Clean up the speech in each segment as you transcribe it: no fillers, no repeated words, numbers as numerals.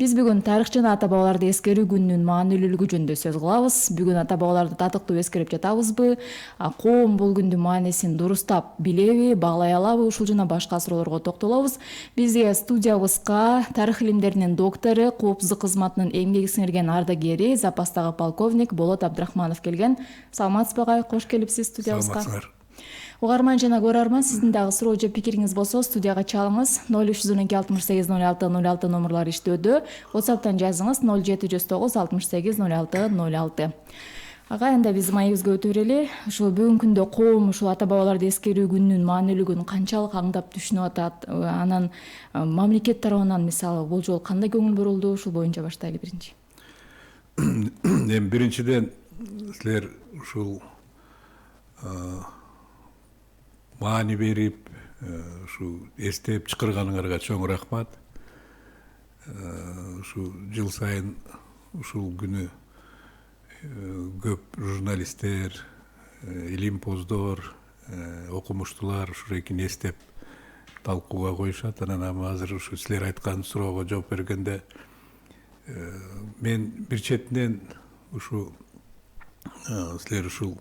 Биз бүгүн тарых жана ата бабаларды эскерүү күнүнүн маанилүүлүгү жөнүндө сөз кылабыз. Бүгүн ата бабаларды татыктуу эскерип жатабызбы? Коом бул күндүн маанисин дурустап билеби, баглай алабы? Ушул жана башка суроолорго токтолобуз. Бизге студиябызга тарых илимдеринин доктору, коопсуздук кызматынын эмгеги сиңирген ардагери, запастагы полковник Болот Абдрахманов келген. Саламатсызбы агай, кош келипсиз студиябызга. Саламатсыңар. Угарман жана көрөрман, сиздин дагы суроо же пикириңиз болсо студияга чалыңыз. 0312 68 06 06 номерлары иштөөдө. WhatsApp'тан жазыңыз 0709 68 06 06. Агай, анда биз маегибизге өтө берели. Ушул бүгүнкү күндө коом ушул ата бабаларды эскерүү күнүнүн маанилүүлүгүн канчалык аңдап түшүнүп атат? Анан мамлекет тарабынан мисалы бул жолу кандай көңүл бурулду? Ушул боюнча баштайлы биринчи. Эми биринчиден силер ушул маани берип, ушу эстеп чакырганыңарга чоң рахмат. Ушу жыл сайын ушул күнү көп журналисттер, илимпоздор, окумуштуулар ушурекин эстеп талкууга коюшат. Анан азыр ушу силер айткан суроого жооп бергенде мен бир четинен ушу силер ушул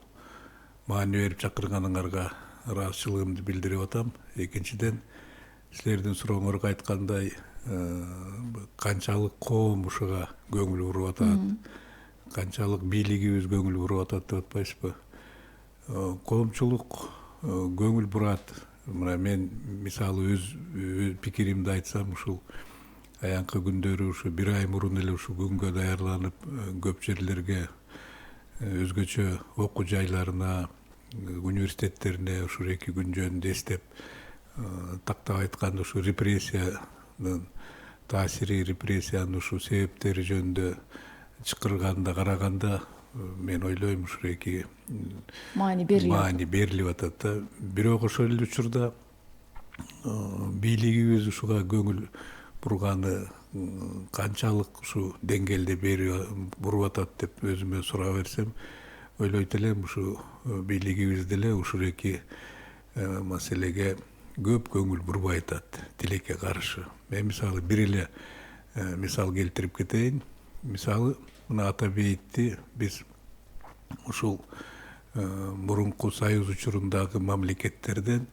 маани берип чакырганыңарга ыраазычылыгымды билдирип атам. Экинчиден силердин сурооңорго айткандай канчалык коом ушуга көңүл буруп атат, канчалык бийлигибиз көңүл буруп атат деп атпайсызбы? Коомчулук көңүл бурат. Мына мен мисалы өз пикиримди айтсам, ушул аянкы күндөрү ушу бир ай мурун эле ушул күнгө даярданып, көп жерлерге, өзгөчө окуу жайларына, университеттерине ушул 2 күн жөнүндө эстеп, тактап айтканда ушу репрессиянын таасири, репрессиянын ушул себептери жөнүндө чакырганда караганда, мен ойлойм ушул 2 маани берилип атат да. Бирок ошол эле учурда бийлигибиз ушуга көңүл бурганы канчалык ушу деңгээлде буруп атат деп өзүмө суроо берсем, ойлойт элем ушу бийлигибиз деле ушул 2 маселеге көп көңүл бурбай атат, тилекке каршы. Мен мисалы бир эле мисал келтирип кетейин. Мисалы мына ата бейитти биз ушул мурунку союз учурундагы мамлекеттерден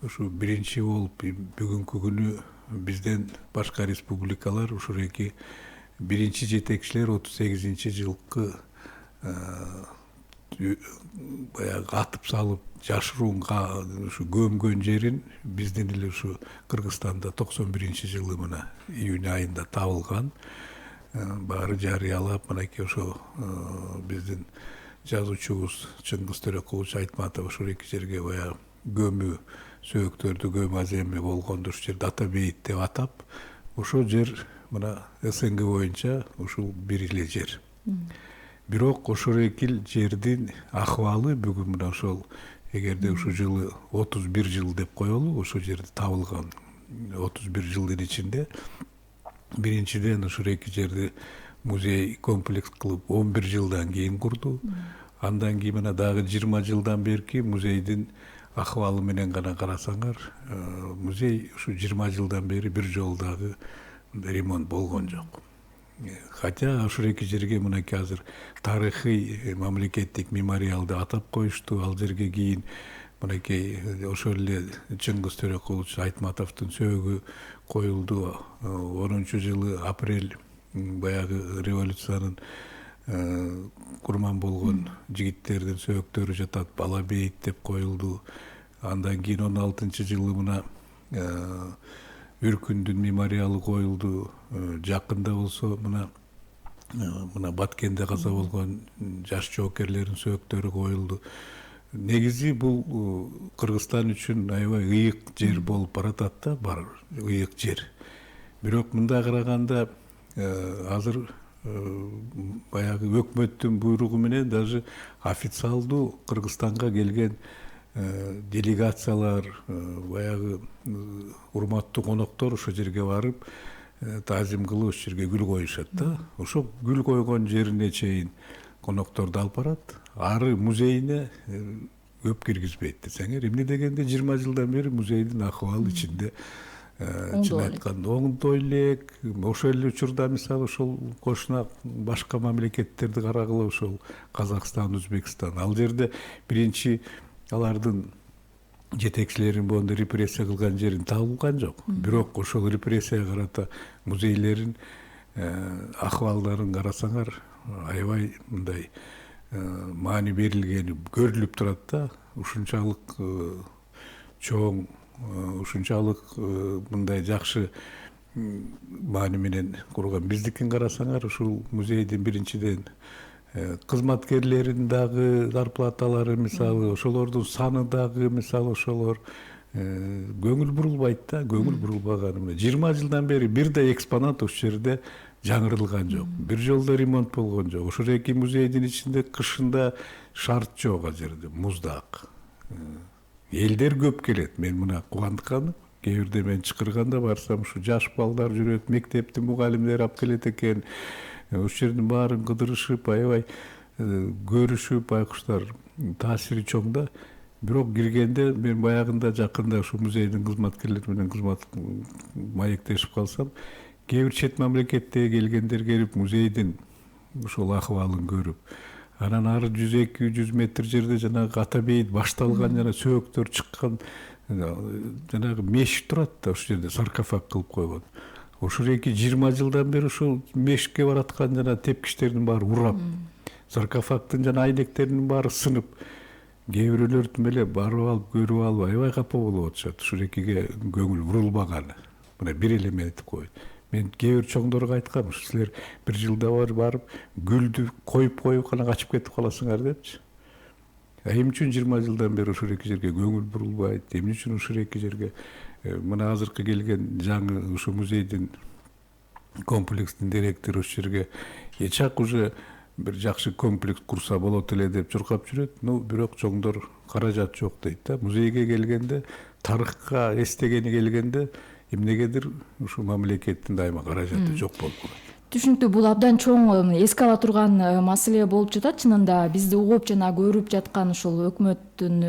ушу биринчи болуп бүгүнкү күнү бизден башка республикалар ушул 2 биринчи жетекчилер 38-жылкы баягы атып салып жашыруунга ушу көмгөн жерин биздин эле ушу Кыргызстанда 91-жылы мына июнь айында табылган. Баары жарыялап, мынакей ошо биздин жазуучубуз Чыңгыз Төрөкулович Айтматов ушул 2 жерге баягы көмүү сөөктөрдү көмөз эми болгондо ушул жерде ата бейит деп атап, ошол жер мына СНГ боюнча ушул бир эле жер. Бирок ошол эки жердин акыбалы бүгүн мына ошол эгерде ушул жылы 31 жыл деп коелу, ошол жерде табылган 31 жылдын ичинде биринчиден ушул 2 жерди музей комплекс кылып 11 жылдан кийин курду. Андан кийин мына дагы 20 жылдан берки музейдин акыбалы менен гана карасаңар, музей ушу 20 жылдан бери бир жолу дагы ремонт болгон жок. Хотя ушул 2 жерге мынакей азыр тарыхый мамлекеттик мемориалды атап коюшту. Ал жерге кийин мынакей ошол эле Чыңгыз Төрөкулович Айтматовдун сөөгү коюлду. 10-жылы апрель баягы революциянын курман болгон жигиттердин сөөктөрү жатат, бала бейит деп коюлду. Андан кийин 16-жылы мына Үркүндүн мемориалы коюлду. Жакында болсо мына Баткенде каза болгон жаш жоокерлердин сөөктөрү коюлду. Негизи бул Кыргызстан үчүн аябай ыйык жер болуп баратат да, бар ыйык жер. Бирок мындай караганда азыр баягы өкмөттүн буйругу менен даже официалдуу Кыргызстанга келген делегациялар, баягы урматтуу коноктор ошол жерге барып таазим кылып ошол жерге гүл коюшат да. Ошол гүл койгон жерине чейин конокторду алып барат. Ары музейине көп киргизбейт десеңер. Эмне дегенде 20 жылдан бери музейдин акыбалы ичинде Оңдоо чын элек. айтканда оңдой элек. Ошол эле учурда мисалы ошол кошуна башка мамлекеттерди карагыла, ошол Казакстан, Өзбекстан, ал жерде биринчи алардын жетекчилерин боюнда репрессия кылган жерин табылган жок. Бирок ошол репрессияга карата музейлерин акыбалдарын карасаңар, аябай мындай маани берилгени көрүлүп турат да. Ушунчалык чоң, ушунчалык мындай жакшы маани менен курган. Биздикин карасаңар, ушул музейдин биринчиден кызматкерлерин дагы зарплаталары, мисалы ошолордун саны дагы, мисалы ошолор көңүл бурулбайт да. Көңүл бурулбаганы 20 жылдан бери бир да экспонат ошол жерде жаңырылган жок. Бир жолдо ремонт болгон жок. Ошол эки музейдин ичинде кышында шарт жок, ал жерде муздак. Элдер көп келет. Мен мына кубандыкканым, кээ бирде мен чакырганда барсам, ушу жаш балдар жүрөт, мектептин мугалимдери алып келет экен. Ошол жердин баарын кыдырышып, аябай көрүшүп, байкуштар таасири чоң да. Бирок киргенде мен баягында жакында ушу музейдин кызматкерлери менен маектешип калсам, кээ бир чет мамлекеттеги келгендер келип музейдин ушул акыбалын көрүп, анан ары 100-200 метр жерде жанагы ата бейит башталган жана сөөктөр чыккан жанагы мешит турат да, ошол жерде саркофаг кылып койгон. Ошол 20 жылдан бери ошол мешитке бараткан жана тепкичтердин баары урап, саркофагдын жана айнектеринин баары сынып, кээ бирөөлөр эле барып алып, көрүп алып, аябай капа болуп атышат. Ушул экиге көңүл бурулбаганы. Мына бир эле айтып коеюн. Мен кээ бир чоңдорго айткам, силер бир жылда барып, гүлдү коюп анан качып кетип каласыңар депчи. Эмне үчүн 20 жылдан бери ушул эки жерге көңүл бурулбайт? Эмне үчүн ушул эки жерге мына азыркы келген жаңы ушу музейдин комплекстин директору ушул жерге эчак уже бир жакшы комплекс курса болот эле деп чуркап жүрөт. Бирок чоңдор каражат жок дейт да. Музейге келгенде, тарыхка эстегени келгенде эмнегедир ушу мамлекеттин дайыма каражаты жок болуп калат. Түшүнүктүү, бул абдан чоң эске ала турган маселе болуп жатат. Чынында бизди угуп жана көрүп жаткан ушул өкмөттүн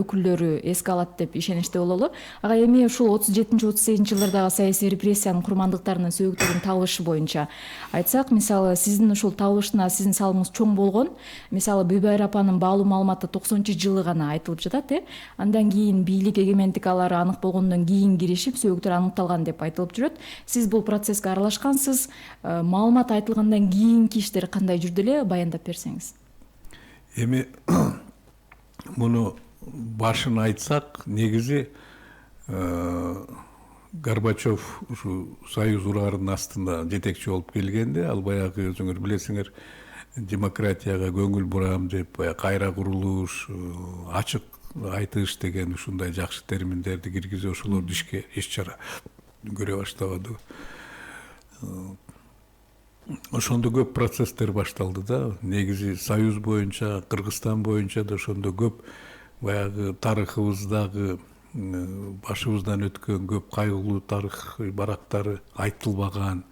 өкүлдөрү эске алат деп ишеничте бололу. Ага эми ушул 37-38 жылдардагы саясий репрессиянын курмандыктарынын сөөктөрүн табылышы боюнча айтсак, мисалы сиздин ушул табылышына сиздин салымыңыз чоң болгон. Мисалы Бүйбайыр апанын баалуу маалыматы 90-жылы гана айтылып жатат, Андан кийин бийлик эгемендик алары анык болгондон кийин киришип сөөктөр аныкталган деп айтылып жүрөт. Сиз бул процесске аралашкансыз. Маалымат айтылгандан кийинки иштер кандай жүрдү эле, баяндап берсеңиз. Эми муну башын айтсак, негизи Горбачев ушу Союз ураарынын астында жетекчи болуп келгенде, ал баягы өзүңөр билесиңер, демократияга көңүл бурам деп, кайра курулуш, ачык айтыш деген ушундай жакшы терминдерди киргизип ошолорду ишке иш-чара көрө баштабады. Ошондо көп процесстер башталды да. Негизи Союз боюнча, Кыргызстан боюнча да ошондо көп баягы тарыхыбыздагы башыбыздан өткөн көп кайгылуу тарых барактары айтылбаган,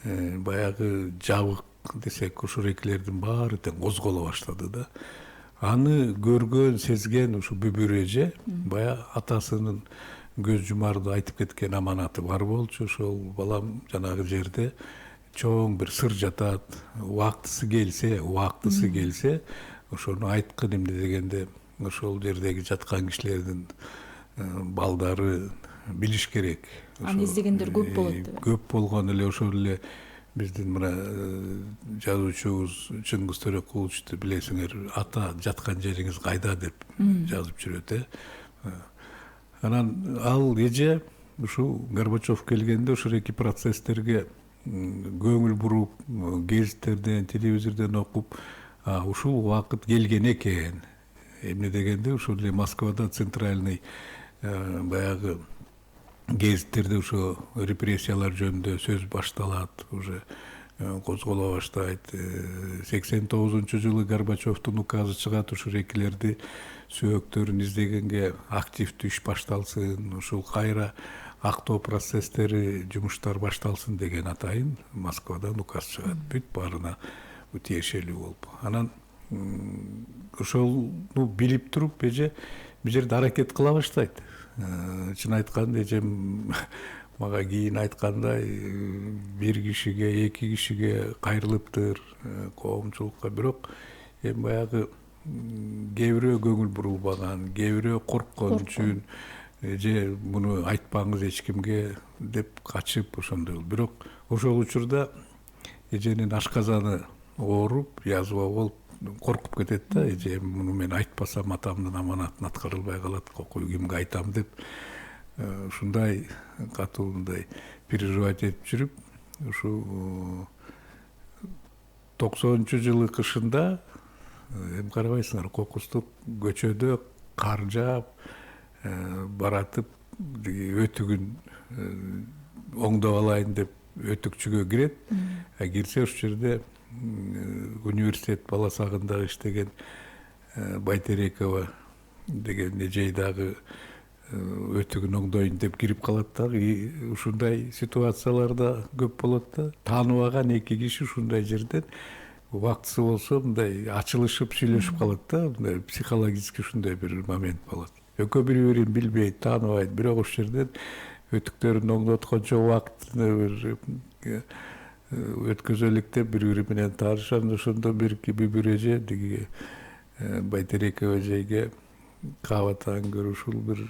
баягы жабык десек, ошол экилердин баары тең козголо баштады да. Аны көргөн, сезген ушу Бүбүр эже баягы атасынын көз жумарды айтып кеткен аманаты бар болчу. Ошол балам жанагы жерде чоң бир сыр жатат, убактысы келсе, ошону айткын эмне дегенде, ошол жердеги жаткан кишилердин балдары билиш керек. Аны издегендер көп болот деп. Көп болгон эле ошол эле биздин мына жазуучубуз Чыңгыз Төрөкуловичти билесиңер, ата жаткан жериңиз кайда деп жазып жүрөт. Анан ал эже ушу Горбачев келгенде ошол эки процесстерге көңүл буруп, гезиттерден, телевизордон окуп, ушул убакыт келген экен. Эмне дегенде, ушул эле Москвада центральный баягы гезиттерде ошо репрессиялар жөнүндө сөз башталат, уже козголо баштайт. 89-жылы Горбачевдун указы чыгат, ушул экилерди сөөктөрүн издегенге активдүү иш башталсын, ушул кайра актоо процесстери, жумуштар башталсын деген атайын Москвадан указ чыгат. Бүт баарына тиешелүү болуп. Анан ошол билип туруп эже бул жерде аракет кыла баштайт. Чын айтканда эжем мага кийин айткандай бир кишиге, эки кишиге кайрылыптыр, коомчулукка. Бирок эми баягы кээ бирөө көңүл бурулбаган, кээ бирөө корккон үчүн же муну айтпаңыз эч кимге деп качып ошондой болду. Бирок ошол учурда эженин ашказаны ооруп, язва болуп коркуп кетет да. Эже муну мен айтпасам атамдын аманатын аткарылбай калат, кимге айтам деп ушундай катуу мындай переживать этип жүрүп, ушу 90-жылы кышында эми карабайсыңар, кокустук көчөдө кар жаап баратып өтүгүн оңдоп алайын деп өтүкчүгө кирет. Кирсе ошол жерде университет бала сагында иштеген Байтерекова деген эжей дагы өтүгүн оңдойн деп кирип калат дагы. Ушундай ситуацияларда көп болот да. Тааныбаган эки киши ушундай жерден убактысы болсо мындай ачылышып сүйлөшүп калат да. Мындай психологически ушундай бир момент болот. Экөө бири-бирин билбейт, тааныбайт, бирок ошол жерден өтүктөрүн оңдоткончо убактыны бир өткөзөлүк деп бири-бири менен таанышат. Ошондо бир эже тиги Байтерекова эжеге кабатан көрүп ушул бир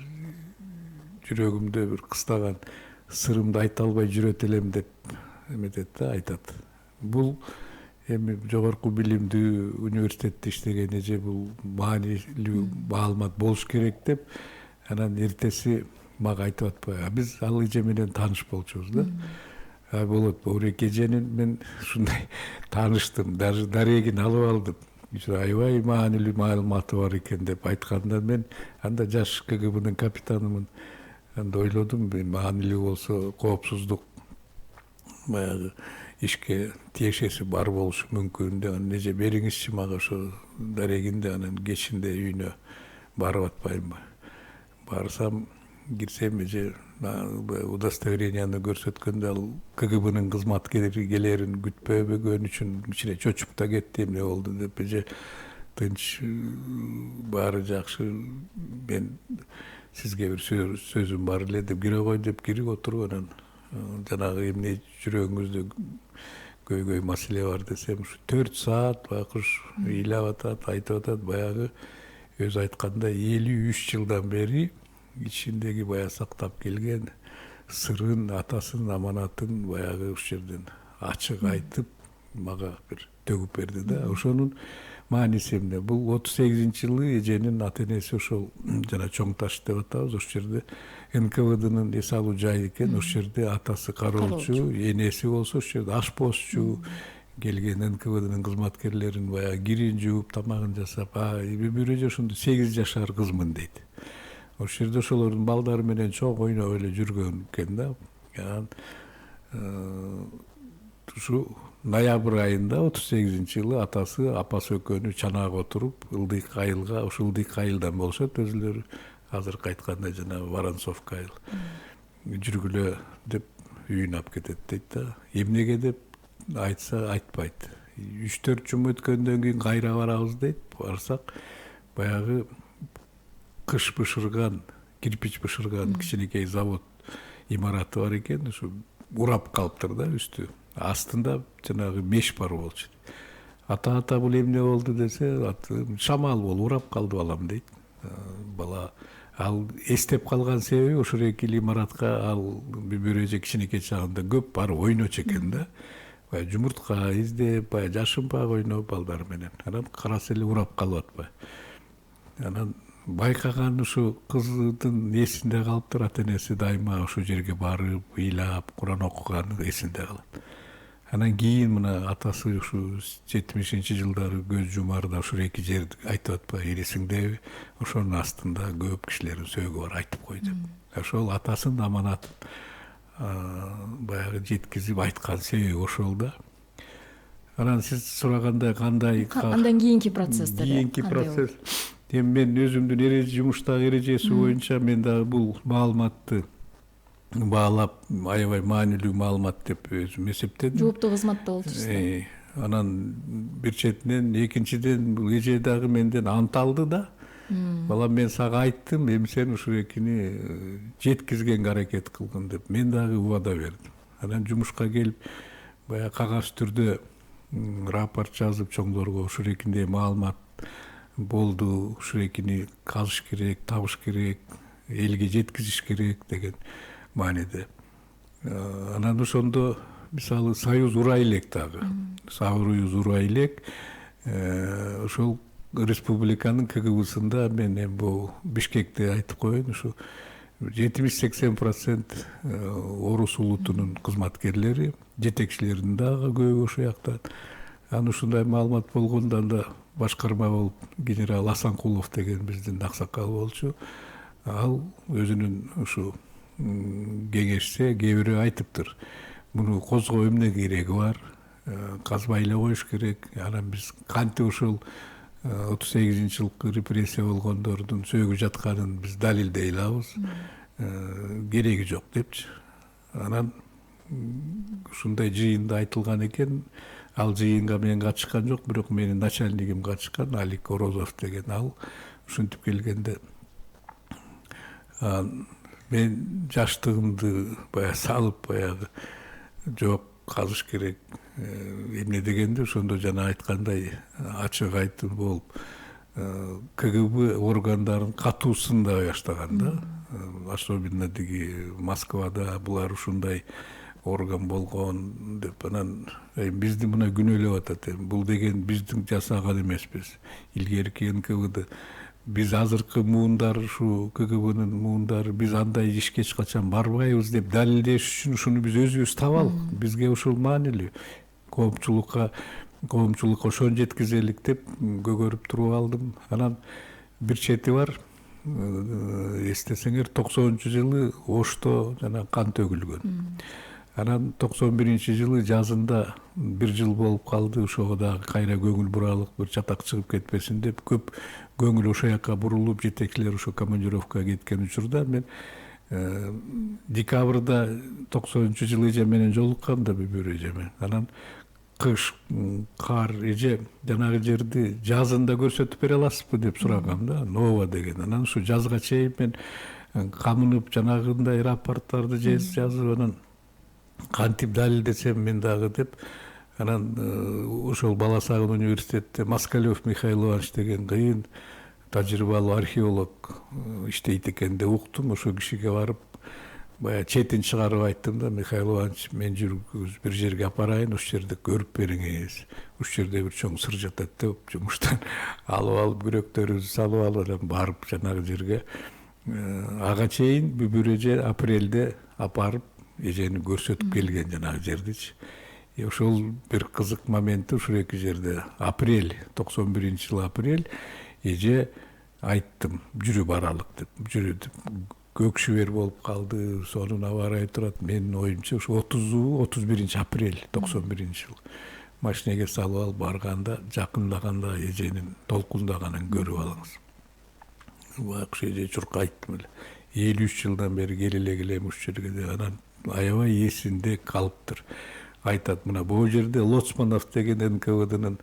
жүрөгүмдө бир кыстаган сырымды айта албай жүрөт элем деп эметет да, айтат. Бул эми жогорку билимдүү университетте иштеген эже, бул маанилүү маалымат болуш керек деп, анан эртеси мага айтып атпайбы. Биз ал эже менен тааныш болчубуз да. Болот, Орек эженин мен ушундай тааныштым, даже дарегин алып алдым. Аябай маанилүү маалыматы бар экен деп айтканда, мен анда жаш КГБнын капитанымын. Анда ойлодум, мен маанилүү болсо коопсуздук баягы ишке тиешеси бар болушу мүмкүн деп, анан эже бериңизчи мага ошо дарегинде, анан кечинде үйүнө барып атпайбы. Барсам, кирсем, эже удостоверенияны көрсөткөндө ал КГБнын кызматкерлерин күтпөгөн үчүн кичине чочуп да кетти, эмне болду деп. Эже тынч, баары жакшы, мен сизге бир сөзүм бар эле деп, кире кой деп кирип отуруп, анан жанагы эмне жүрөгүңүздө көйгөй маселе бар десем, ушу 4 саат байкуш ыйлап атат, айтып атат. Баягы өзү айткандай 53 жылдан бери ичиндеги баягы сактап келген сырын, атасынын аманатын баягы ушул жерден ачык айтып мага бир төгүп берди да. Ошонун мааниси эмне? Бул 38-жылы эженин ата энеси ошол жана Чоң Таш деп атабыз, ошол жерде НКВДнын эс алуу жайы экен. Ошол жерде атасы кароолчу, энеси болсо ошол жерде ашпозчу, келген НКВДнын кызматкерлерин баягы кирин жууп, тамагын жасап, бир эже ошондо 8 жашар кызмын дейт. Ошол жерде ошолордун балдары менен чоң ойноп эле жүргөн экен да. Ушу ноябрь айында 38-жылы атасы, апасы экөөнү чанаага отуруп, Ылдыйк айылга, ошол Ылдыйк айылдан болушат өзүлөрү, азыркы айткандай жана Воронцовка айыл, жүргүлө деп үйүнө алып кетет дейт да. Эмнеге деп айтса айтпайт. 3-4 жум өткөндөн кийин кайра барабыз дейт. Барсак, баягы кыш бышырган, кирпич бышырган кичинекей завод имараты бар экен. Ушу урап калыптыр да үстү. Астында жанагы меш бар болчу. Ата бул эмне болду десе, шамал болуп урап калды балам дейт. Бала ал эстеп калган себеби ошол эки имаратка ал бир эже кичинекей чагында көп барып ойночу экен да. Баягы жумуртка издеп, баягы жашынпак ойноп балдар менен. Анан караса эле урап калып атпайбы. Анан байкаган ушу кыздын эсинде калыптыр, ата энеси дайыма ошол жерге барып, ыйлап, Куран окуганы эсинде калат. Анан кийин мына атасы ушу 70-жылдары көз жумарда ошол эки жерди айтып атпайбы, элесиңдеби, ошонун астында көп кишилердин сөөгү бар, айтып кой деп. Ошол атасынын аманатын баягы жеткизип айткан себеби ошол да. Анан сиз сурагандай кандай андан кийинки процесстер? Кийинки процесс. Эми мен өзүмдүн жумуштагы эрежеси боюнча мен дагы бул маалыматты баалап, аябай маанилүү маалымат деп өзүм эсептедим. Жооптуу кызматта болчусуз. Анан бир четинен, экинчиден бул эже дагы менден ант алды да. Балам, мен сага айттым, эми сен ушурекини жеткизгенге аракет кылгын деп. Мен дагы убада бердим. Анан жумушка келип, баягы кагаз түрдө рапорт жазып чоңдорго ушурекинде маалымат болду, ушурекини казыш керек, табыш керек, элге жеткизиш керек деген мааниде. Анан ошондо мисалы союз урай элек дагы. Союз урай элек. Ошол республиканын КГБсында мен эми бул Бишкекте айтып коеюн, ушу 70-80% орус улутунун кызматкерлери, жетекчилердин дагы көбү ошол жактан. Анан ушундай маалымат болгондо анда башкарма болуп генерал Асанкулов деген биздин аксакал болчу. Ал өзүнүн ушу кеңеште кээ бирөө айтыптыр. Муну козгоо эмне кереги бар? Казбай эле коюш керек. Анан биз кантип ушул 38-жылкы репрессия болгондордун сөөгү жатканын биз далилдей алабыз. Кереги жок депчи. Анан ушундай жыйында айтылган экен. Ал жыйынга мен катышкан жок, бирок менин начальнигим катышкан, Алик Орозов деген. Ал ушинтип келгенде мен жаштыгымды баягы салып, баягы жок казыш керек эмне дегенде, ошондо жана айткандай ачык айтып болуп КГБ органдарын катуу сындай баштаган да. Особенно диги Москвада булар ушундай орган болгон деп. Анан бизди мына күнөөлөп атат. Бул деген биздин жасаган эмеспиз. Илгерки НКВД биз азыркы муундар, ушу КГБнын муундары, биз андай ишке эч качан барбайбыз деп далилдеш үчүн ушуну биз өзүбүз табалык. Бизге ушул маанилүү. Коомчулукка ошон жеткизелик деп көгөрүп туруп алдым. Анан бир чети бар. Эстесеңер 90-жылы Ошто жана кан төгүлгөн. Анан 91-жылы жазында бир жыл болуп калды. Ошого дагы кайра көңүл буралык, бир чатак чыгып кетпесин деп көп көңүл ошо жака бурулуп, жетекчилер ошо командировкага кеткен учурда мен декабрда 90-жылы эже менен жолуккам да бир эже менен. Анан кыш, кар, эже жанагы жерди жазында көрсөтүп бере аласызбы деп сурагам да, Нова деген. Анан ушу жазга чейин мен камынып жанагындай рапорттарды жазып, анан кантип далилдесем мен дагы деп. Анан ошол Бала Сагын университетте Москалев Михаил Иванович деген кыйын тажрыйбалуу археолог иштейт экен деп уктум. Ошол кишиге барып баягы четин чыгарып айттым да, Михаил Иванович, мен жүргүз бир жерге апарайын, ошол жерде көрүп бериңиз. Ошол жерде бир чоң сыр жатат деп жумуштан алып күрөктөрүбүздү салып алып, анан барып жанагы жерге ага чейин бир эже апрелде апарып эжени көрсөтүп келген жанагы жердичи. Ошол бир кызык моменти ушул эки жерде. Апрель, 91-жылы апрель, эже айттым, жүрү баралык деп, жүрү деп. Көк шүбер болуп калды, сонун аба-ырайы турат. Менин оюмча ушу 31-апрель 91-жыл. Машинеге салып алып барганда, жакындаганда эженин толкундаганын көрүп алыңыз. Бак эже чуркайттым эле. 53 жылдан бери келе келем ушул жерге. Анан аябай эсинде калыптыр. Айтат, мына бул жерде Лоцманов деген НКВДнын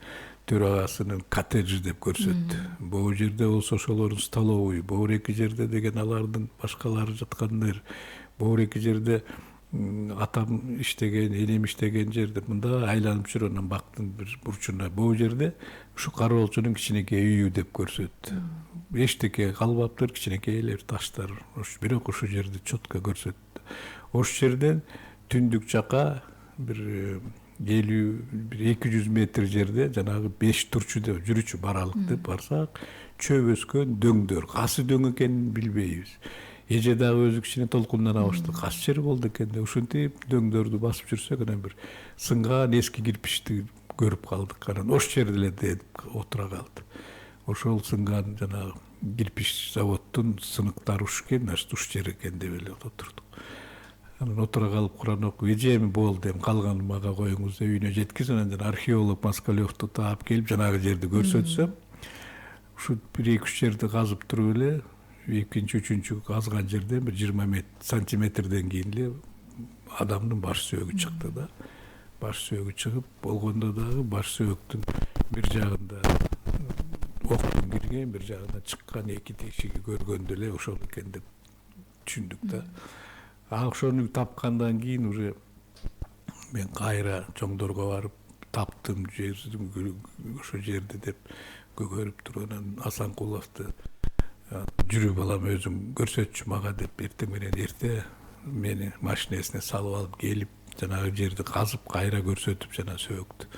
төрагасынын коттеджи деп көрсөттү. Бул жерде болсо ошолордун столовый, бул эки жерде деген алардын башкалары жаткандар. Бул эки жерде атам иштеген, энем иштеген жерде мында айланып жүрөт, анан бактын бир бурчунда. Бул жерде ушу кароолчунун кичинекей үйү деп көрсөттү. Эчтеке калбаптыр, кичинекей эле таштар. Бирок ушул жерди чотко көрсөттү. Ошол жерден түндүк жака бир 200 метр жерде жанагы 5 турчуда жүрүчү баралык деп барсак, чөп өскөн дөңдөр, касы дөң экенин билбейбиз. Эже дагы өзү кичине толкундана баштады. Касы жер болду экен деп ушинтип дөңдөрдү басып жүрсөк, анан бир сынган эски кирпичти көрүп калдык. Анан ошол жерде эле деп отура калды. Ошол сынган жанагы кирпич заводдун сыныктары ушкен, ушул жер экен деп эле отурдук. Анан отура калып Куран окуп, эжеми болду, эми калганын мага коюңуз деп үйүнө жеткиз. Анан археолог Москалевду таап келип жанагы жерди көрсөтсөм, ушу 1-2 жерди казып туруп эле, экинчи, үчүнчү казган жерден бир 20 сантиметрден кийин эле адамдын баш сөөгү чыкты да. Баш сөөгү чыгып болгондо дагы баш сөөктүн бир жагында Oktun girген bir жагына чыккан эки тешиги көргөндө эле ошол экен деп түшүндүк да. Ошону тапкандан кийин уже мен кайра чоңдорго барып таптым жердим, ошол жерде деп көгөрүп турган Асанкуловду жүрү балам өзүң көрсөтчү мага деп эртең менен эрте мени машинесине салып алып келип жанагы жерди казып кайра көрсөтүп жана сөөктү.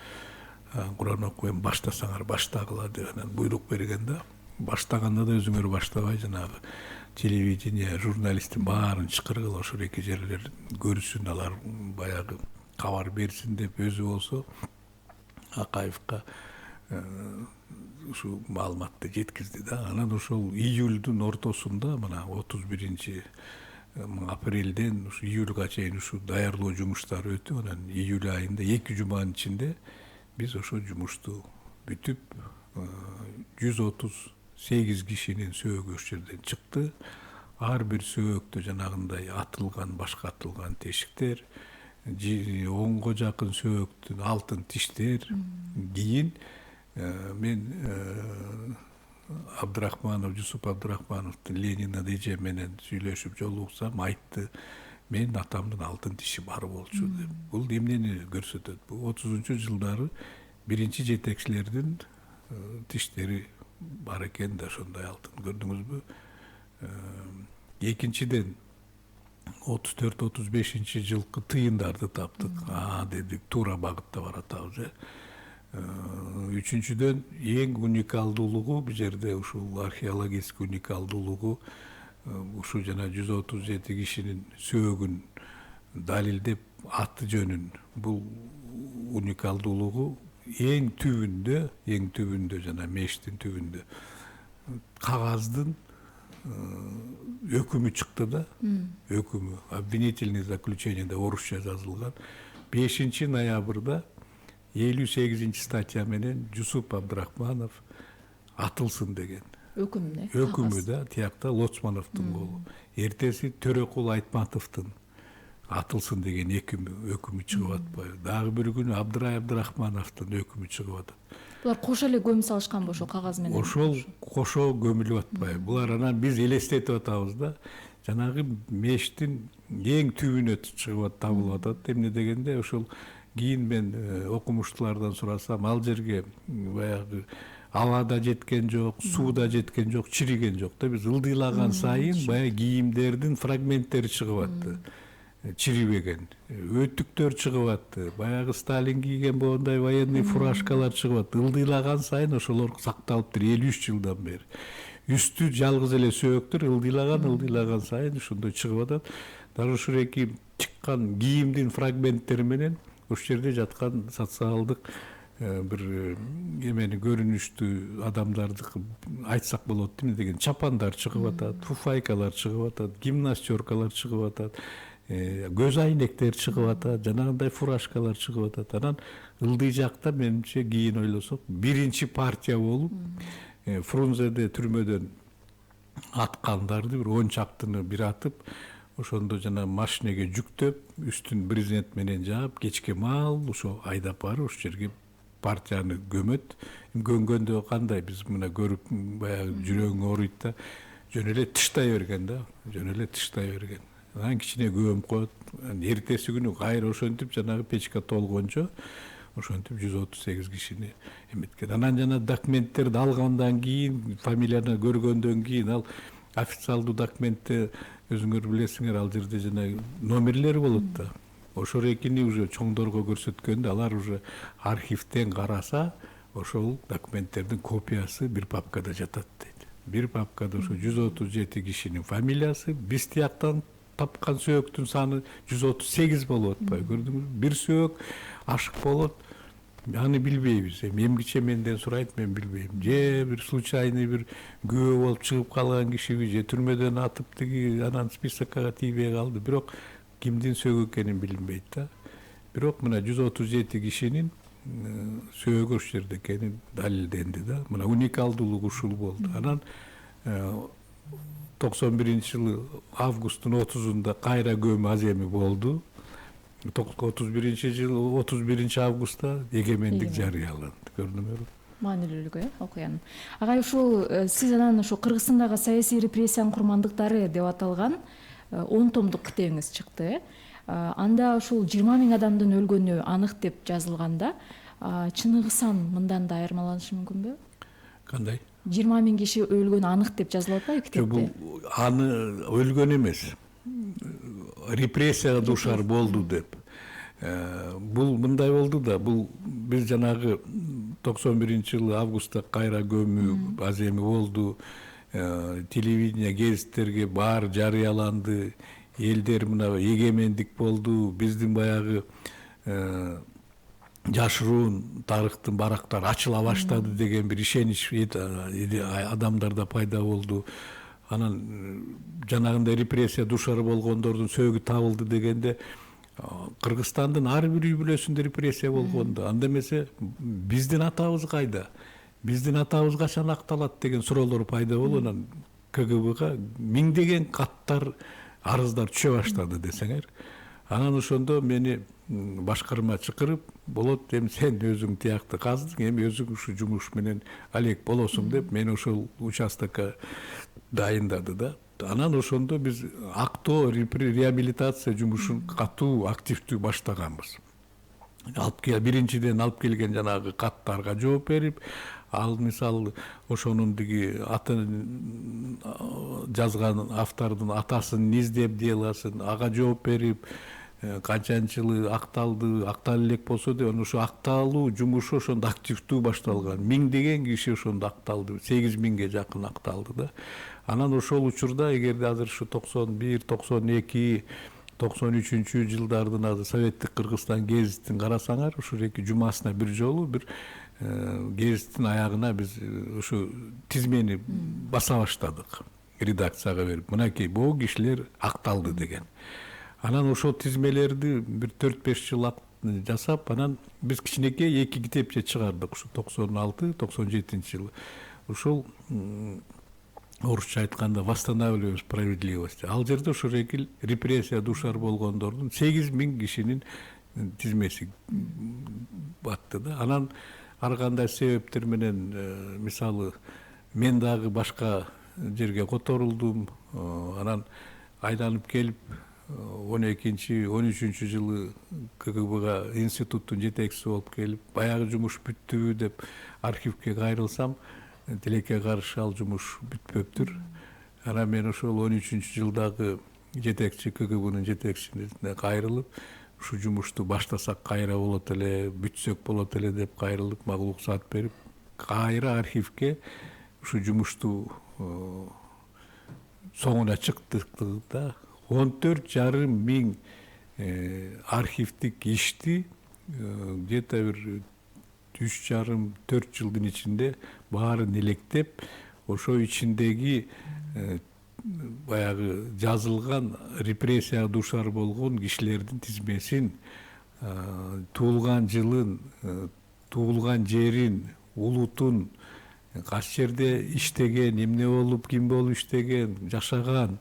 Куран окуп баштасаңар баштагыла деп анан буйрук берген да. Баштаганда да өзүңөр баштабай жанагы телевидение журналисттин баарын чакыргыла ошол эки жерлер көрсүн, алар баягы кабар берсин деп өзү болсо Акаевка ушу маалыматты жеткизди да. Анан ошол июлдун ортосунда мына 31 апрелден ушу июлга чейин ушу даярдоо жумуштары өтүп, анан июль айында 2 жуманын ичинде биз ошол жумушту бүтүп 138 кишинин сөөгү ошол жерден чыкты. Ар бир сөөктө жанагындай атылган, башка атылган тешиктер, онго жакын сөөктүн алтын тиштер. Кийин мен Абдрахманов, Жусуп Абдрахмановдун Ленин эже менен сүйлөшүп жолугсам, айтты, мен атамдын алтын тиши бар болчу деп. Бул эмнени көрсөтөт? Бул 30-жылдары биринчи жетекчилердин тиштери бар экен да, ошондой алтын көрдүңүзбү? Экинчиден 34-35 жылкы тыйындарды таптык. Дедик, туура багытта баратабыз. Үчүнчүдөн эң уникалдуулугу бул жерде ушул археологический уникалдуулугу ушу жана 137 кишинин сөөгүн далилдеп аты жөнүн бул уникалдуулугу эң түбүндө жана мештин түбүндө кагаздын өкүмү чыкты да. Өкүмү, обвинительный заключениеде орусча жазылган. 5 ноябрда 58 статья менен Жусуп Абдрахманов атылсын деген. Өкүмү да, тиякта Лоцмановдун колу. Эртеси Төрөкул Айтматовдун атылсын деген өкүмү чыгып атпайбы. Дагы бир күнү Абдрай Абдрахмановдун өкүмү чыгып атат. Булар кошо эле көмүп салышканбы ошо кагаз менен? Ошол кошо көмүлүп атпайбы. Булар анан биз элестетип атабыз да. Жанагы мештин эң түбүнө чыгып табылып атат. Эмне дегенде ошол кийин мен окумуштуулардан сурасам, ал жерге баягы абада жеткен жок, сууда жеткен жок, чириген жок да. Биз ылдыйлаган сайын баягы кийимдердин фрагменттери чыгып атты. Чирибеген, өттүктөр чыгып атты. Баягы Сталин кийген болгондой военный фуражкалар чыгып атты. Ылдыйлаган сайын ошолор сакталыптыр 53 жылдан бери. Үстү жалгыз эле сөөктөр ылдыйлаган сайын ошондой чыгып атат. Дагы ушул эки чыккан кийимдин фрагменттери менен ошол жерде жаткан социалдык бир эмени көрүнүштүү адамдарды айтсак болот эмне деген чапандар чыгып атат, фуфайкалар чыгып атат, гимнастеркалар чыгып атат, көз айнектер чыгып атат, жанагындай фуражкалар чыгып атат. Анан ылдый жакта менимче кийин ойлосок биринчи партия болуп Фрунзеде түрмөдөн аткандарды бир 10 чактыны бир атып, ошондо жана машинеге жүктөп, үстүн брезент менен жаап, кечке маал ошо айдап барып ошол жерге партияны көмөт. Көмгөндө кандай биз мына көрүп баягы жүрөгүң ооруйт да, жөн эле тыштай берген да, Анан кичине көмүп коет. Эртеси күнү кайра ошентип жанагы печка толгончо ошентип 138 кишини эметкен. Анан жана документтерди алгандан кийин, фамилияны көргөндөн кийин ал официалдуу документте өзүңөр билесиңер, ал жерде жана номерлер болот да. Ошол экини уже чоңдорго көрсөткөндө алар уже архивден караса, ошол документтердин копиясы бир папкада жатат дейт. Бир папкада ошо 137 кишинин фамилиясы, биз тияктан тапкан сөөктүн саны 138 болуп атпайбы, көрдүңүзбү? Бир сөөк ашык болот. Аны билбейбиз. Эмгиче менден сурайт, мен билбейм. Же бир случайный бир күбө болуп чыгып калган кишиби, же түрмөдөн атып тиги анан списокко тийбей калды. Бирок кимдин сөөгү экенин билинбейт да. Бирок мына 137 кишинин сөөгү ошол жерде экени далилденди да. Мына уникалдуулугу ушул болду. Анан 91-жылы августтун 30-унда кайра көмү аземи болду. 31-жылы 31 августта эгемендик жарыяланды. Көрдүңөрбү? маанилүүлүгү окуянын. Агай ушул сиз анан ушу Кыргызстандагы саясий репрессиянын курмандыктары деп аталган 10 томдук китебиңиз чыкты. Анда ушул 20 миң адамдын өлгөнү анык деп жазылганда, чыныгы сан мындан да айырмаланышы мүмкүнбү? Кандай? 20 миң киши өлгөнү анык деп жазылып атпайбы китепте? Бул аны өлгөн эмес. Репрессияга дуушар болду деп. Бул мындай болду да, бул биз жанагы 91-жылы августта кайра көмүү аз эми болду. Телевидение, гезиттерге баары жарыяланды. Элдер мына эгемендик болду. Биздин баягы жашыруун тарыхтын барактары ачыла баштады деген бир ишенич адамдарда пайда болду. Анан жанагындай репрессия дуушар болгондордун сөөгү табылды дегенде Кыргызстандын ар бир үй бүлөсүндө репрессия болгон да. Анда эмесе биздин атабыз кайда? Биздин атабыз качан акталат деген суроолор пайда болуп, анан КГБга миңдеген каттар, арыздар түшө баштады десеңер. Анан ошондо мени башкарма чакырып, болот эми сен өзүң тиякты каздың, эми өзүң ушу жумуш менен алек болосуң деп мени ошол участокко дайындады да. Анан ошондо биз актоо реабилитация жумушун катуу активдүү баштаганбыз. Биринчиден алып келген жанагы каттарга жооп берип, ал мисалы ошонун диги атын жазган автордун атасын издеп деласын ага жооп берип, канчанчы жылы акталды, актала элек болсо да, ошо акталуу жумушу ошондо активдүү башталган. Миңдеген киши ошондо акталды, 8 миңге жакын акталды да. Анан ошол учурда эгерде азыр ушу 91, 92, 93 жылдардын азыр Советтик Кыргызстан гезитин карасаңар, ушул эки жумасына бир жолу бир гезиттин аягына биз ушу тизмени баса баштадык. Редакцияга берип, мынакей бул кишилер акталды деген. Анан ошол тизмелерди бир 4-5 жыл жасап, анан биз кичинекей 2 китепче чыгардык ушу 96-97 жылы. Ушул орусча айтканда восстанавливаем справедливость. Ал жерде ошол эки репрессия дуушар болгондордун 8 миң кишинин тизмеси батты да. Анан ар кандай себептер менен, мисалы мен дагы башка жерге которулдум. Анан айланып келип 12-13 жылы КГБга институттун жетекчиси болуп келип, баягы жумуш бүттүбү деп архивке кайрылсам, тилекке каршы ал жумуш бүтпөптүр. Анан мен ошол 13-жылдагы жетекчи КГБнын жетекчисине кайрылып, ушу жумушту баштасак кайра болот эле, бүтсөк болот эле деп кайрылып, мага уруксат берип, кайра архивке ушу жумушту соңуна чыктык да. 14,5 миң архивдик ишти где-то бир 3,5-4 жылдын ичинде баарын электеп, ошо ичиндеги баягы жазылган репрессияга дуушар болгон кишилердин тизмесин, туулган жылын, туулган жерин, улутун, кайсы жерде иштеген, эмне болуп, ким болуп иштеген, жашаган,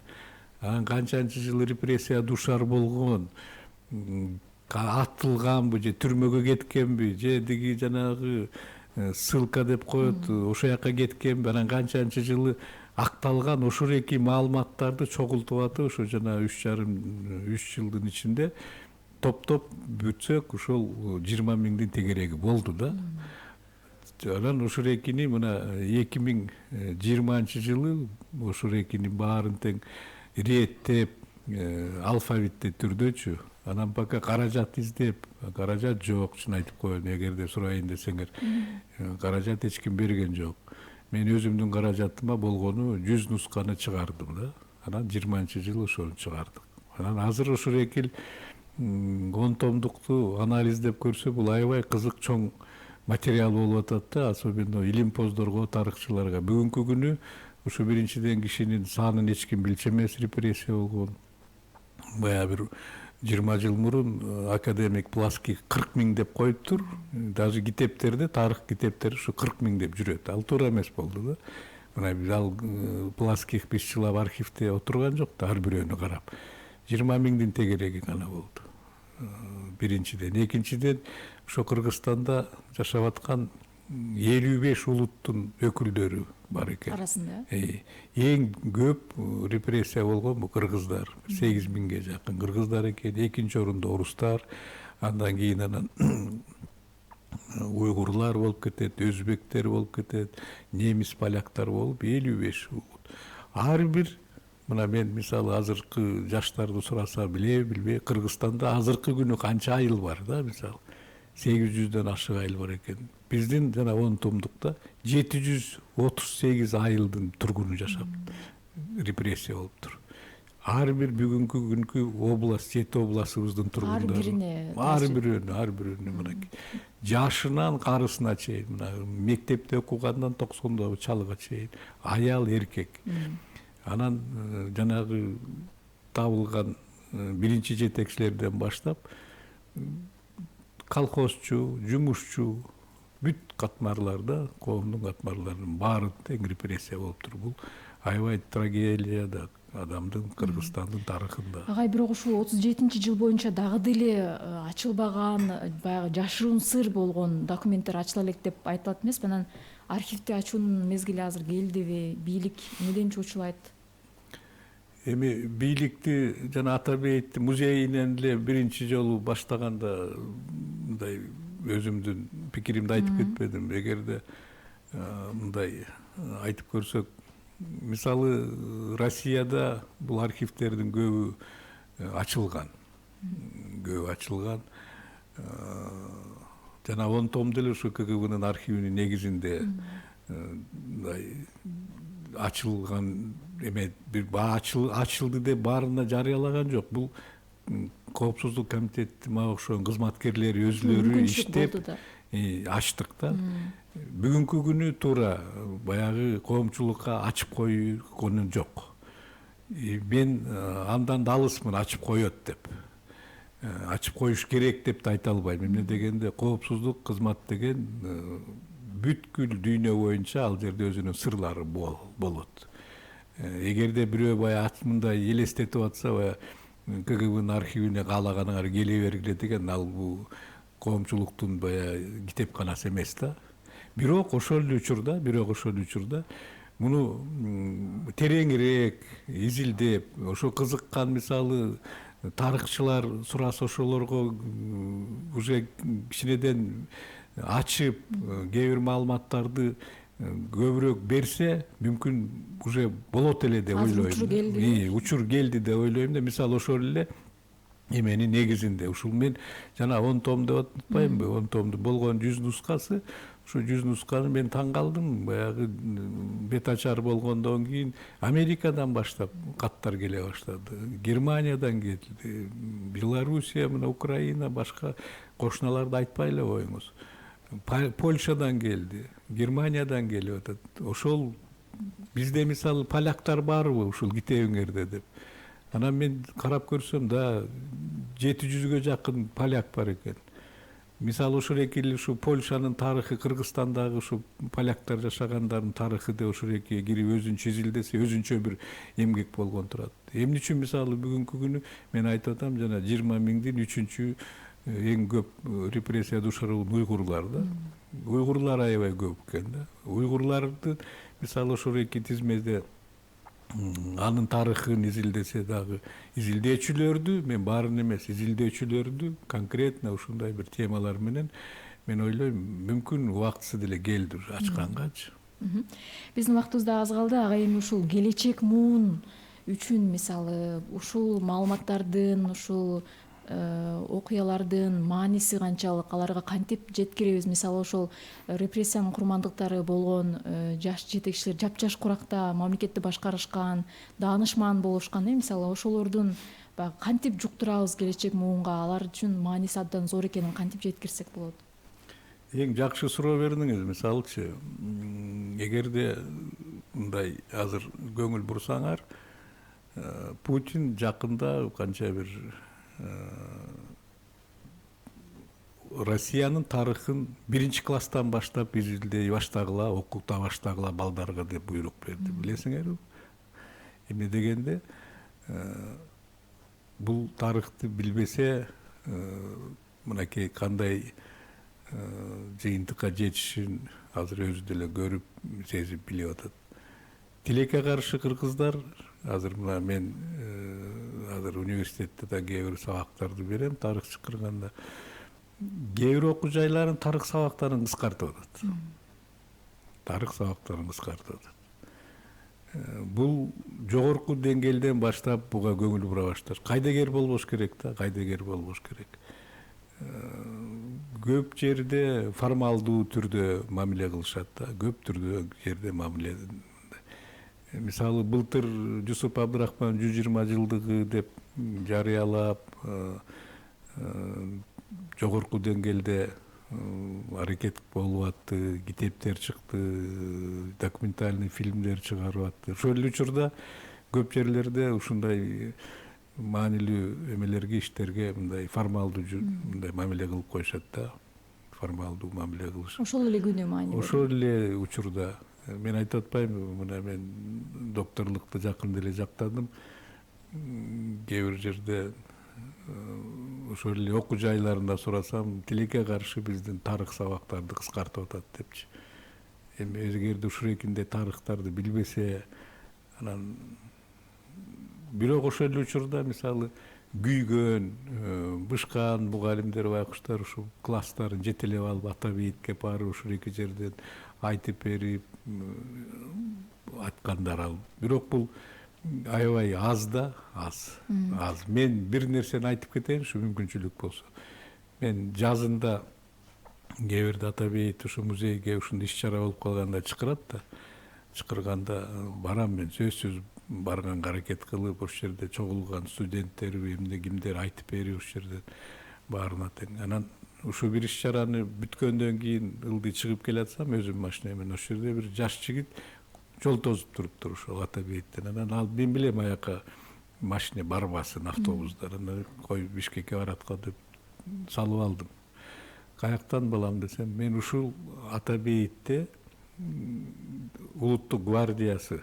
канчанчы жыл репрессия дуушар болгон, атылганбы же түрмөгө кеткенби, же диги жанагы ссылка деп коет, ошол жака кеткенби, анан канчанчы жылы акталган, ошол эки маалыматтарды чогултуп атып, ошо жана 3,5-3 жылдын ичинде топтоп бүтсөк, ошол 20 миңдин тегереги болду да. Анан ошол экини мына 2020 жылы ошол экини баарын тең реттеп, алфавитте түрдөчү, анан пока каражат издеп, каражат жок, чын айтып коеюн, эгерде сурайын десеңер, каражат эч ким берген жок. Мен өзүмдүн каражатыма болгону 100 нусканы чыгардым да. Анан 20-жылы ошону чыгардык. Анан азыр ошол эки 10 томдукту анализдеп көрсө, бул аябай кызык чоң материал болуп атат да, особенно илимпоздорго, тарыхчыларга. Бүгүнкү күнү ушу биринчиден кишинин санын эч ким билчү эмес, репрессия болгон. Бая бир 20 жыл мурун академик Пласких 40 миң деп коюптур. Даже китептерде, тарых китептери ушу 40 миң деп жүрөт. Ал туура эмес болду да. Мына биз ал Пласких бишчилап архивде отурган жок да, ар бирөөнү карап. 20 миңдин тегереги гана болду. Биринчиден. Экинчиден, ошо Кыргызстанда жашап аткан 55 улуттун өкүлдөрү бар экен. Арасында. Эң көп репрессия болгон бул кыргыздар. 8.000-ге жакын кыргыздар экен. Экинчи орунда орустар, андан кийин уйгурлар болуп кетет, өзбектер болуп кетет, немис, поляктар болуп 55 улут. Ар бир мына мен мисалы азыркы жаштарды сураса билбей, Кыргызстанда азыркы күнү канча айыл бар да, мисалы 800дөн ашык айыл бар экен. Биздин жана 10 томдукта 738 айылдын тургуну жашап репрессия болуптур. Ар бир бүгүнкү күнкү область, 7 областыбыздын тургундары ар бирүнө мынакей жашынан карысына чейин, мына мектепте окугандан 90 чалга чейин аял, эркек. Анан жанагы табылган биринчи жетекчилерден баштап колхозчу, жумушчу, бүт катмарларда, коомдун катмарларынын баары тең репрессия болуптур. Бул аябай трагедия да адамдын Кыргызстандын тарыхында. Агай, бирок ушул 37-жыл боюнча дагы деле ачылбаган, баягы жашыруун сыр болгон документтер ачыла элек деп айтылат эмеспи? Анан архивди ачуунун мезгили азыр келдиби? Бийлик эмнеден чочулайт? Эми бийликти жана Ата Бейит музейинен эле биринчи жолу баштаганда мындай өзүмдүн пикиримди айтып кетпедим. Эгерде мындай айтып көрсөк, мисалы Россияда бул архивтердин көбү ачылган. Жана 10 том деле ушу КГБнын архивинин негизинде мындай ачылган эме бир ачылды деп баарына жарыялаган жок. Бул коопсуздук комитети мага окшогон кызматкерлери өзүлөрү иштеп ачтык да. Бүгүнкү күнү туура баягы коомчулукка ачып койгону жок. Мен андан да алысмын ачып коет деп. Ачып коюш керек деп да айта албайм. Эмне дегенде коопсуздук кызмат деген бүткүл дүйнө боюнча ал жерде өзүнүн сырлары болот. Эгерде бирөө баягы мындай элестетип атса, баягы КГБнын архивине каалаганыңар келе бергиле деген, ал бул коомчулуктун баягы китепканасы эмес да. Бирок ошол эле учурда муну тереңирээк изилдеп, ошо кызыккан мисалы тарыхчылар сураса ошолорго уже кичинеден ачып, кээ бир маалыматтарды көбүрөөк берсе, мүмкүн уже болот эле деп ойлойм. Учур келди деп ойлойм да. Мисалы ошол эле эменин негизинде ушул мен жана 10 том деп атпаймынбы? 10 томду болгон 100 нускасы, ошо 100 нусканы мен таң калдым. Баягы бет ачар болгондон кийин Америкадан баштап каттар келе баштады. Германиядан келди, Белоруссия, мына Украина, башка кошуналарды айтпай эле коюңуз. Польшадан келди, Германиядан келип атат. Ошол бизде мисалы поляктар барбы ушул китебиңерде деп. Анан мен карап көрсөм да 700-гө жакын поляк бар экен. Мисалы ошол экили ушу Польшанын тарыхы, Кыргызстандагы ушу поляктар жашагандардын тарыхы деп ошол экиге кирип өзүнчө изилдесе, өзүнчө бир эмгек болгон турат. Эмне үчүн мисалы бүгүнкү күнү мен айтып атам, жана 20 миңдин 3-чү эң көп репрессия душарылган уйгурлар да. Уйгурлар аябай көп экен да. Уйгурларды мисалы ошол эки тизмеде анын тарыхын изилдесе дагы, изилдөөчүлөрдү, мен баарын эмес, изилдөөчүлөрдү конкретно ушундай бир темалар менен мен ойлойм, мүмкүн убактысы деле келди ачкангачы. Биздин убактыбыз да аз калды. Ага, эми ушул келечек муун үчүн мисалы ушул маалыматтардын, ушул окуялардын мааниси канчалык, аларга кантип жеткиребиз? Мисалы ошол репрессиянын курмандыктары болгон жаш жетекчилер жапжаш куракта мамлекетти башкарышкан, даанышман болушкан, мисалы ошолордун кантип жуктурабыз келечек муунга, алар үчүн мааниси абдан зор экенин кантип жеткирсек болот? Эң жакшы суроо бердиңиз. Мисалычы, эгерде мындай азыр көңүл бурсаңар, Путин жакында канча бир Россиянын тарыхын 1-класстан баштап изилдей баштагыла, окута баштагыла балдарга деп буйрук берди. Билесиңерби? Эмне дегенде, бул тарыхты билбесе, мынакей кандай жыйынтыкка жетишин азыр өзү деле көрүп сезип билип атат. Тилекке каршы кыргыздар азыр мына мен азыр университетте да кээ бир сабактарды берем, тарых чакырганда кээ бир окуу жайларын тарых сабактарын кыскартып атат. Тарых сабактарын кыскартып атат. Бул жогорку деңгээлден баштап буга көңүл бура башташ. Кайдыгер болбош керек да, кайдыгер болбош керек. Көп жерде формалдуу түрдө мамиле кылышат да, көп түрдө жерде мамиле. Мисалы былтыр Жусуп Абдрахман 120 жылдыгы деп жарыялап, жогорку деңгээлде аракет болуп атты, китептер чыкты, документальный фильмдер чыгарып атты. Ошол эле учурда көп жерлерде ушундай маанилүү эмелерге, иштерге мындай формалдуу мындай мамиле кылып коюшат да. Формалдуу мамиле кылышат. Ошол эле күнү маани. Ошол эле учурда мен айтып атпаймынбы, мына мен докторлукту жакын деле жактадым. Кээ бир жерде ошол эле окуу жайларында сурасам, тилекке каршы биздин тарых сабактарды кыскартып атат депчи. Эми эгерде ушул экинде тарыхтарды билбесе, анан бирок ошол эле учурда мисалы күйгөн, бышкан мугалимдер, байкуштар ушул класстарын жетелеп алып ата бейитке барып ушул эки жерден айтып берип аткандар ал. Бирок бул аябай аз да, аз. Мен бир нерсени айтып кетейин, ушу мүмкүнчүлүк болсо. Мен жазында кээ бирде ата бейит ушу музейге ушундай иш-чара болуп калганда чакырат да. Чакырганда барам мен, сөзсүз барганга аракет кылып, ошол жерде чогулган студенттер, эмне кимдер айтып берип ошол жерден баарына тең. Анан ушу бир иш-чараны бүткөндөн кийин ылдый чыгып келатсам, өзүм машина менен ошол жерде бир жаш жигит жол тозуп туруптур ошол ата бейиттен. Анан ал мен билем аяка машина барбасын, автобустар. Анан кой Бишкекке баратка деп салып алдым. Каяктан балам десем, мен ушул ата бейитте улуттук гвардиясы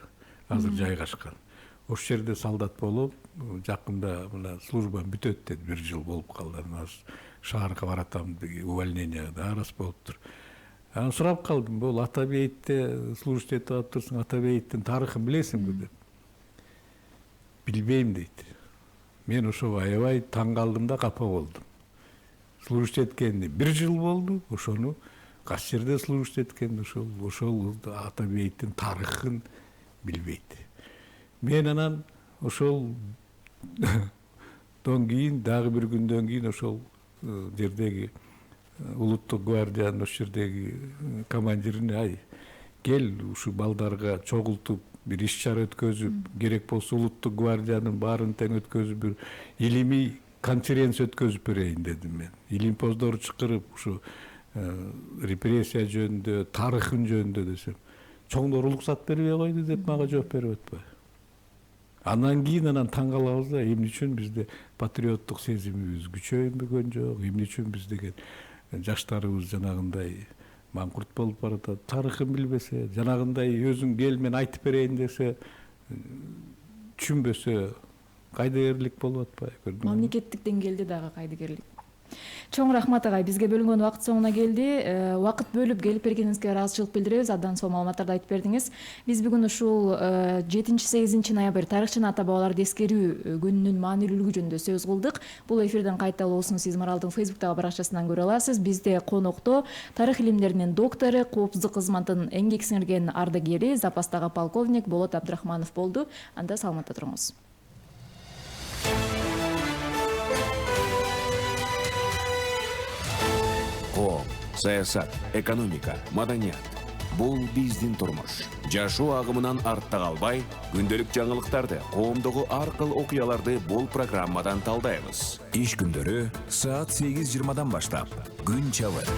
азыр жайгашкан. Ошол жерде солдат болуп, жакында мына службам бүтөт деп 1 жыл болуп калды. Анан шаарга баратам деген увольнение да рас болуптур. Анан сурап калдым, бул ата бейитте служить этип атыптырсың, ата бейиттин тарыхын билесиңби деп. Билбейм дейт. Мен ошого аябай таң калдым да капа болдум. Служить эткенине 1 жыл болду, ошону кайсы жерде служить эткен, ошол ата бейиттин тарыхын билбейт. Мен анан ошол дон кийин дагы бир күндөн кийин ошол жердеги улуттук гвардиянын ошол жердеги командирине, ай кел ушу балдарга чогултуп бир иш-чара өткөзүп, керек болсо улуттук гвардиянын баарын тең өткөзүп бир илимий конференция өткөзүп берейин дедим мен. Илимпоздор чакырып ушу репрессия жөнүндө, тарыхын жөнүндө десем, чоңдор уруксат бербей койду деп мага жооп берип атпайбы. Андан кийин таң калабыз да, эмне үчүн бизде патриоттук сезимибиз күчөбөгөн жок, эмне үчүн биз деген жаштарыбыз жанагындай маңкурт болуп баратат. Тарыхын билбесе, жанагындай өзүң кел мен айтып берейин десе, түшүнбөсө кайдыгерлик болуп атпайбы? Мамлекеттик деңгээлде дагы кайдыгерлик. Чоң рахмат агай, бизге бөлүнгөн убакыт соңуна келди. Убакыт бөлүп келип бергениңизге ыраазычылык билдиребиз. Абдан сонун маалыматтарды айтып бердиңиз. Биз бүгүн ушул 7-8 ноябрь тарыхчы ата бабаларды эскерүү күнүнүн маанилүүлүгү жөнүндө сөз кылдык. Бул эфирдин кайталоосун сиз Маралдын Facebook'тагы баракчасынан көрө аласыз. Бизде конокто тарых илимдеринин доктору, коопсуздук кызматынын эмгек сиңирген ардагери, запастагы полковник Болот Абдрахманов болду. Анда саламатта туруңуз. Коом, саясат, экономика, маданият. Бул биздин турмуш. Жашоо агымынан артта калбай, күндөлүк жаңылыктарды, коомдогу ар кыл окуяларды бул программадан талдайбыз. Иш күндөрү саат 8:20 баштап, күн чабыт.